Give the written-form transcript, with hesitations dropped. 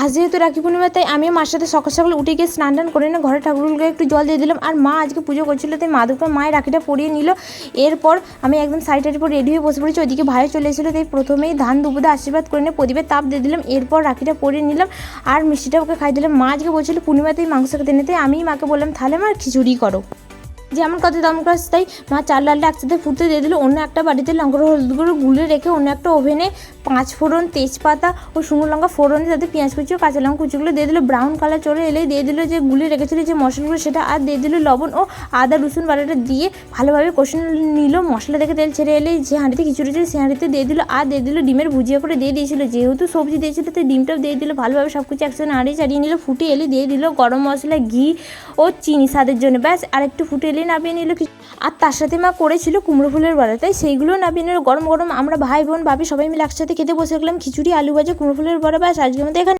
আজ যেহেতু রাখি পূর্ণিমা, তাই আমিও মার সাথে সকাল সকাল উঠে গিয়ে স্নান টান করে না ঘরে ঠাকুরগুলোকে একটু জল দিয়ে দিলাম। আর মা আজকে পুজো করছিল, তাই মায়ের রাখিটা পরিয়ে নিল। এরপর আমি একদম সাইডের উপর রেডি হয়ে বসে পড়েছি। ওইদিকে ভাইও চলে এসেছিলো, তাই প্রথমেই ধান দুপুরে আশীর্বাদ করে নিয়ে প্রদীপের তাপ দিয়ে দিলাম। এরপর রাখিটা পরিয়ে নিলাম আর মিষ্টিটা ওকে খাই দিলাম। মা আজকে বলছিল পূর্ণিমাতেই মাংস খেতে নিতে, আমি মাকে বললাম তাহলে আমার খিচুড়ি করো। যেমন কত দাম কাজ, তাই মা চাল ডালটা একসাথে ফুটতে দিয়ে দিল। অন্য একটা বাড়িতে লঙ্কা হলুদ গুঁড়ো গুলে রেখে অন্য একটা ওভেনে 5 ফোড়ন, তেজপাতা ও শুকনো লঙ্কা ফোড়ন, তাতে পেঁয়াজ কুচি ও কাঁচা লঙ্কা কুচিগুলো দিয়ে দিল। ব্রাউন কালার চলে এলেই দিয়ে দিল যে গুলে রেখেছিল যে মশলাগুলো, সেটা আর দিয়ে দিল লবণ ও আদা রসুন বাটাটা দিয়ে ভালোভাবে কষে নিল। মশলা থেকে তেল ছেড়ে এলেই যে হাঁড়িতে খিচুড়ি ছিল সেই হাঁড়িতে দিয়ে দিল আর দিয়ে দিল ডিমের ভুজিয়া করে দিয়ে দিয়েছিল। যেহেতু সবজি দিয়েছিল তাই ডিমটাও দিয়ে দিল। ভালোভাবে সব কিছু একসাথে নাড়িয়ে চাড়িয়ে নিল। ফুটে এলে দিয়ে দিল গরম মশলা, ঘি ও চিনি স্বাদের জন্য। ব্যাস আর একটু ফুটে এলেই নামিয়ে নিল। আর তার সাথে মা করেছিল কুমড়ো ফুলের বড়া, তাই সেইগুলো নামিয়ে নিল। গরম গরম আমরা ভাই বোন ভাবি সবাই মিলে একসাথে খেতে বসে গেলাম। খিচুড়ি, আলু ভাজা, কুমড়ো ফুলের বড়া। ব্যাস আজকের মতো এখানে।